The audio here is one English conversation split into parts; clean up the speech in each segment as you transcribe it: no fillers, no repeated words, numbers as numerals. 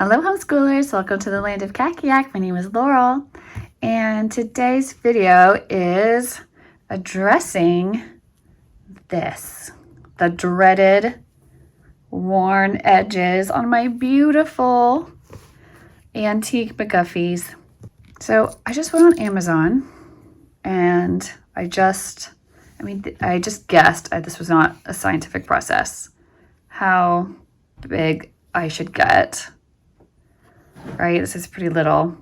Hello homeschoolers, welcome to the land of Kakiak. My name is Laurel, and today's video is addressing this, the dreaded worn edges on my beautiful antique McGuffies. So I just went on Amazon and I just guessed, this was not a scientific process, how big I should get. Right, this is pretty little.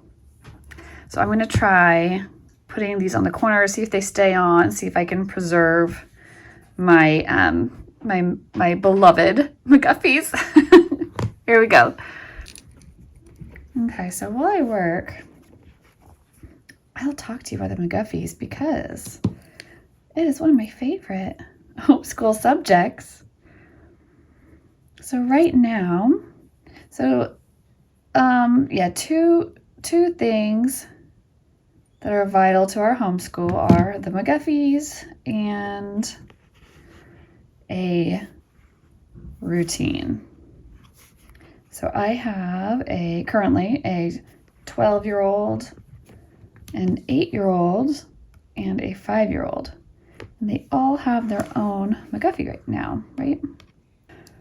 So I'm going to try putting these on the corner, see if they stay on, see if I can preserve my my beloved McGuffies. Here we go. Okay, so while I work, I'll talk to you about the McGuffies because it is one of my favorite homeschool subjects. So right now, two things that are vital to our homeschool are the McGuffies and a routine. So I have currently a 12-year-old, an 8-year-old, and a 5-year-old. And they all have their own McGuffey right now, right?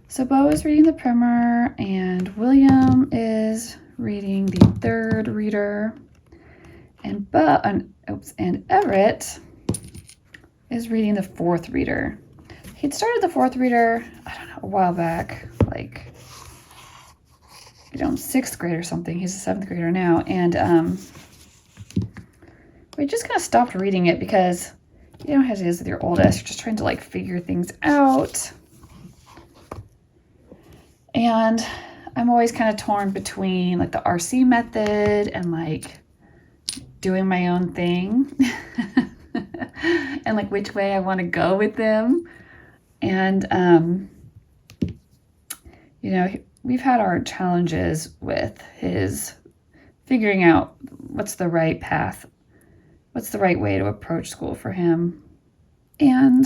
So Bo is reading the primer and William is reading the third reader, and Everett is reading the fourth reader. He'd started the fourth reader, I don't know, a while back, like, sixth grade or something. He's a seventh grader now, and we just kind of stopped reading it because you know how it is with your oldest. You're just trying to like figure things out. And I'm always kind of torn between like the RC method and like doing my own thing and like which way I want to go with them. And, we've had our challenges with his figuring out what's the right path, what's the right way to approach school for him. And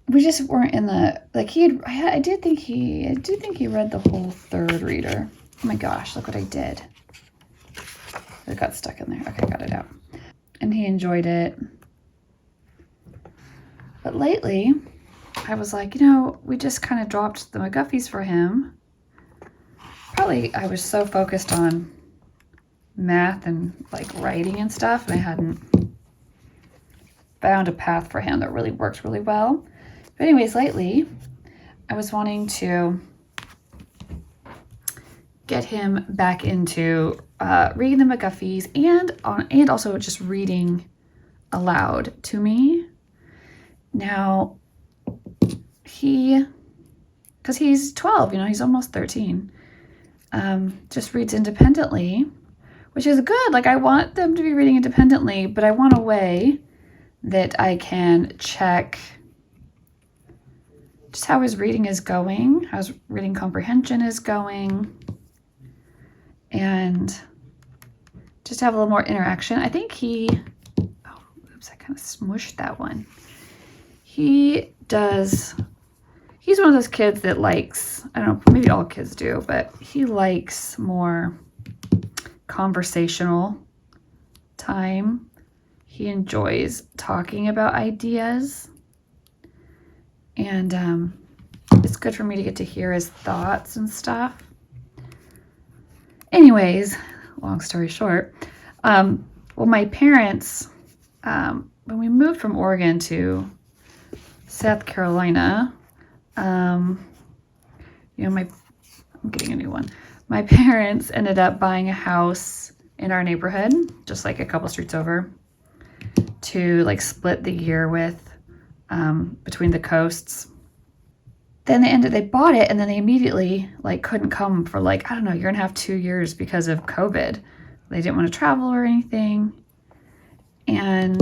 we just weren't in the, like I do think he read the whole third reader. Oh my gosh, look what I did. It got stuck in there. Okay, got it out. And he enjoyed it. But lately, I was like, we just kind of dropped the McGuffies for him. Probably I was so focused on math and like writing and stuff, and I hadn't found a path for him that really worked really well. But anyways, lately, I was wanting to get him back into reading the McGuffies and also just reading aloud to me. Now, because he's 12, he's almost 13, just reads independently, which is good. Like, I want them to be reading independently, but I want a way that I can check just how his reading is going, how his reading comprehension is going, and just have a little more interaction. I think I kind of smushed that one. He's one of those kids that likes, I don't know, maybe all kids do, but he likes more conversational time. He enjoys talking about ideas. And it's good for me to get to hear his thoughts and stuff. Anyways, long story short, my parents, when we moved from Oregon to South Carolina, I'm getting a new one. My parents ended up buying a house in our neighborhood, just like a couple streets over, to like split the year with, between the coasts. Then they bought it, and then they immediately like couldn't come for like, I don't know, year and a half, 2 years because of COVID. They didn't want to travel or anything. And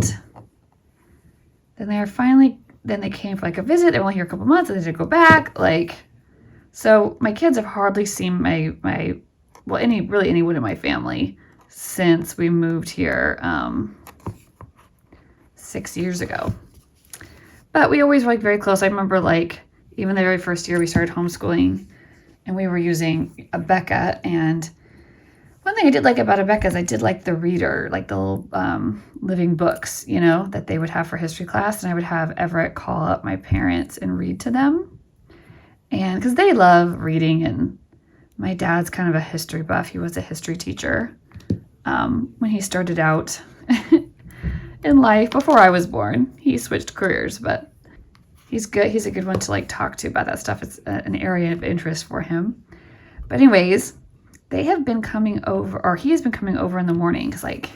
then they came for like a visit. They were only here a couple months, and they did go back. Like, so my kids have hardly seen anyone in my family since we moved here 6 years ago. But we always were like very close. I remember like even the very first year we started homeschooling, and we were using a Becca. And one thing I did like about Rebecca is I did like the reader, like the little living books, you know, that they would have for history class. And I would have Everett call up my parents and read to them. And because they love reading, and my dad's kind of a history buff. He was a history teacher when he started out in life before I was born. He switched careers, but he's good. He's a good one to like talk to about that stuff. It's an area of interest for him. But anyways, they have been coming over, or he has been coming over in the morning because, like,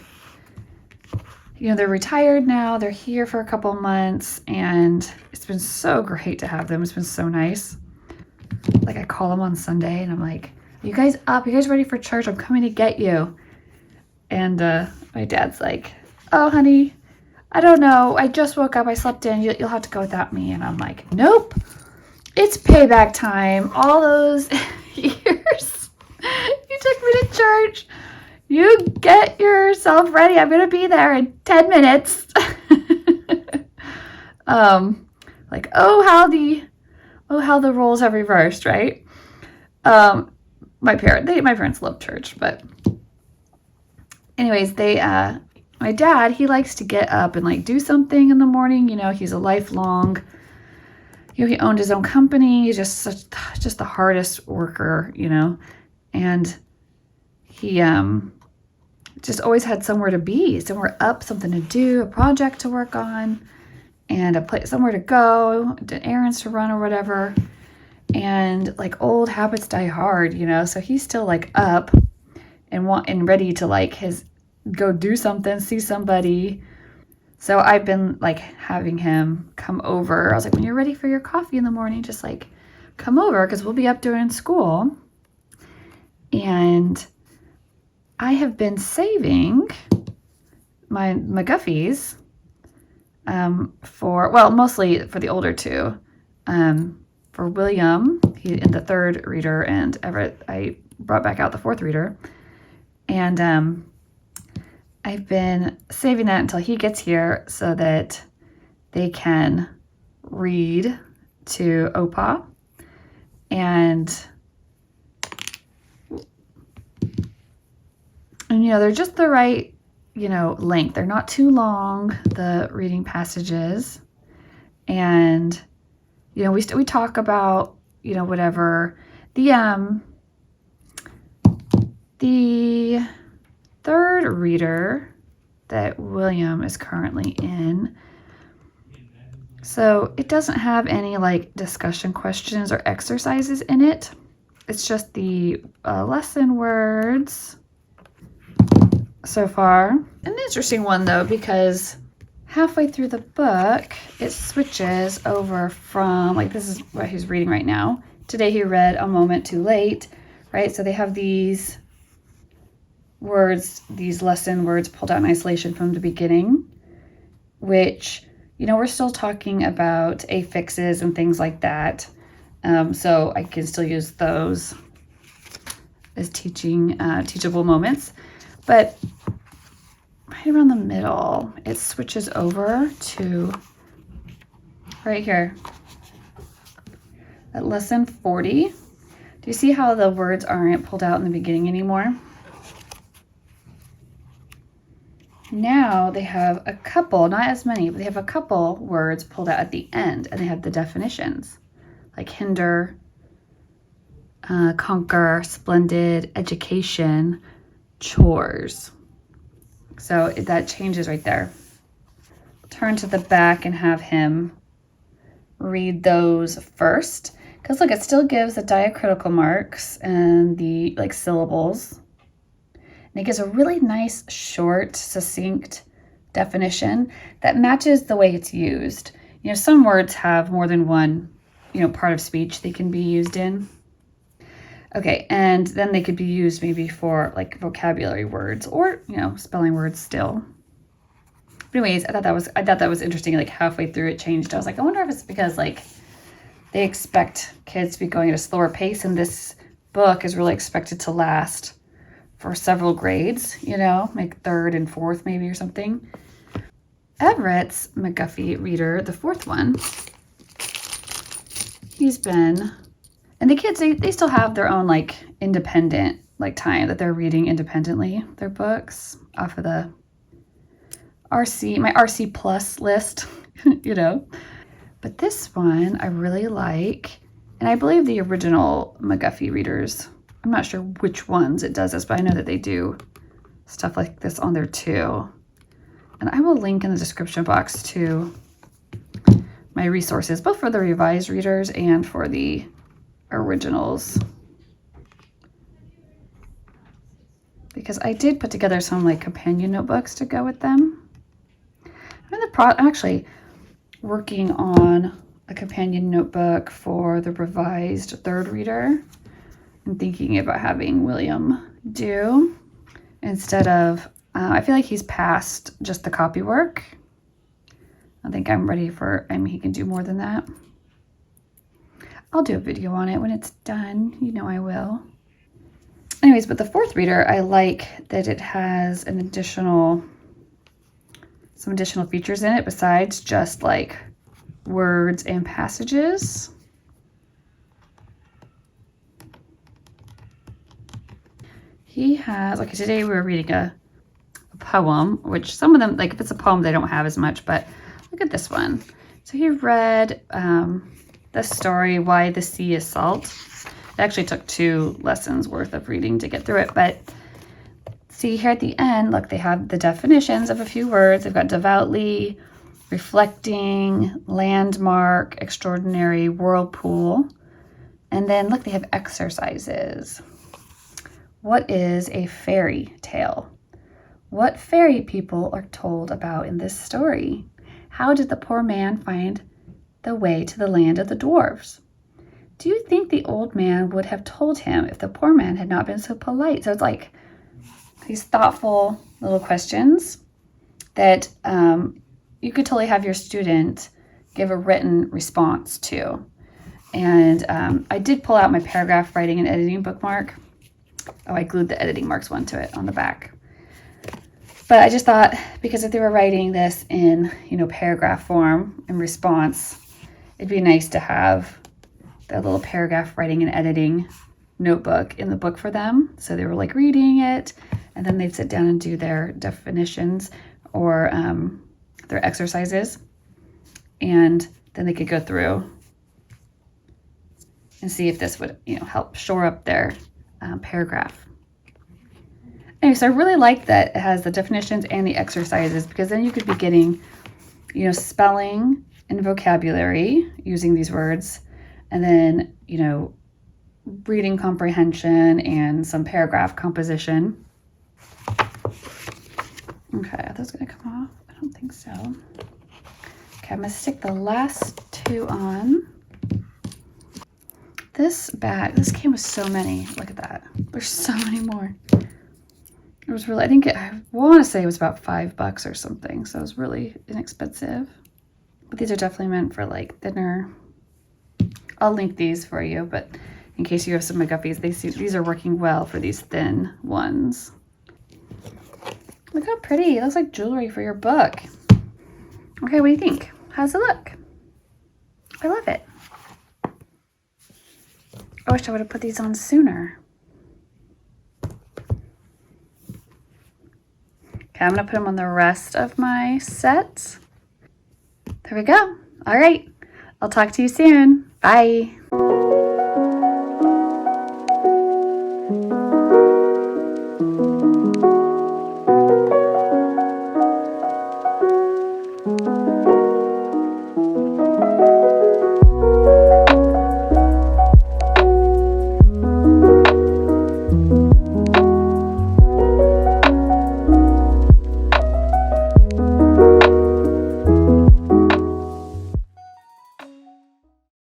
you know, they're retired now. They're here for a couple months, and it's been so great to have them. It's been so nice. Like, I call them on Sunday, and I'm like, "Are you guys up? Are you guys ready for church? I'm coming to get you." And my dad's like, "Oh, honey, I don't know. I just woke up. I slept in. You'll have to go without me." And I'm like, "Nope. It's payback time. All those years you took me to church. You get yourself ready. I'm going to be there in 10 minutes. Like, how the roles have reversed, right? My parents love church, but anyways, my dad, he likes to get up and like do something in the morning. You know, he's a lifelong, you know, he owned his own company. He's just the hardest worker, you know, and he just always had somewhere to be, somewhere up, something to do, a project to work on, and a place, somewhere to go, errands to run or whatever. And like old habits die hard, you know, so he's still like up and ready to like go do something, see somebody. So I've been like having him come over. I was like, when you're ready for your coffee in the morning, just like come over because we'll be up during school. And I have been saving my McGuffies mostly for the older two. For William, he in the third reader, and Everett, I brought back out the fourth reader. And I've been saving that until he gets here so that they can read to Opa. And you know, they're just the right, you know, length. They're not too long, the reading passages. And, you know, we talk about, you know, whatever. The third reader that William is currently in, so it doesn't have any like discussion questions or exercises in it. It's just the lesson words so far. An interesting one though, because halfway through the book it switches over from, like, this is what he's reading right now. Today he read A Moment Too Late, right? So they have these words, these lesson words pulled out in isolation from the beginning, which, you know, we're still talking about affixes and things like that. So I can still use those as teachable moments. But right around the middle, it switches over to right here at lesson 40. Do you see how the words aren't pulled out in the beginning anymore? Now they have a couple, not as many, but they have a couple words pulled out at the end, and they have the definitions, like hinder, conquer, splendid, education, chores. So that changes right there. Turn to the back and have him read those first, because look, it still gives the diacritical marks and the like syllables. And it gives a really nice, short, succinct definition that matches the way it's used. You know, some words have more than one, you know, part of speech they can be used in. Okay, and then they could be used maybe for like vocabulary words or, you know, spelling words still. But anyways, I thought that was interesting. Like halfway through it changed. I was like, I wonder if it's because like they expect kids to be going at a slower pace, and this book is really expected to last for several grades, you know, like third and fourth maybe or something. Everett's McGuffey reader, the fourth one, he's been And the kids, they still have their own like independent like time that they're reading independently their books off of the my RC plus list, you know. But this one I really like, and I believe the original McGuffey readers, I'm not sure which ones it does this, but I know that they do stuff like this on there too. And I will link in the description box to my resources, both for the revised readers and for the originals. Because I did put together some like companion notebooks to go with them. I'm actually working on a companion notebook for the revised third reader. I'm thinking about having William do instead of, I feel like he's past just the copy work. I think I'm ready for, he can do more than that. I'll do a video on it when it's done. You know I will. Anyways, but the fourth reader, I like that it has some additional features in it besides just like words and passages. He has, okay, today we were reading a poem, which some of them, like if it's a poem, they don't have as much, but look at this one. So he read the story, Why the Sea is Salt. It actually took 2 lessons worth of reading to get through it, but see here at the end, look, they have the definitions of a few words. They've got devoutly, reflecting, landmark, extraordinary, whirlpool. And then look, they have exercises. What is a fairy tale? What fairy people are told about in this story? How did the poor man find the way to the land of the dwarves? Do you think the old man would have told him if the poor man had not been so polite? So it's like these thoughtful little questions that you could totally have your student give a written response to. And I did pull out my paragraph writing and editing bookmark. Oh, I glued the editing marks one to it on the back. But I just thought, because if they were writing this in, paragraph form in response, it'd be nice to have that little paragraph writing and editing notebook in the book for them. So they were like reading it, and then they'd sit down and do their definitions or their exercises. And then they could go through and see if this would, help shore up their paragraph. Anyway, so I really like that it has the definitions and the exercises, because then you could be getting, spelling and vocabulary using these words, and then, reading comprehension and some paragraph composition. Okay, are those going to come off? I don't think so. Okay, I'm going to stick the last 2 on. This came with so many. Look at that. There's so many more. It was really, I want to say it was about $5 or something. So it was really inexpensive. But these are definitely meant for like thinner. I'll link these for you, but in case you have some McGuffies, these are working well for these thin ones. Look how pretty. It looks like jewelry for your book. Okay, what do you think? How's it look? I love it. I wish I would have put these on sooner. Okay, I'm going to put them on the rest of my set. There we go. All right. I'll talk to you soon. Bye.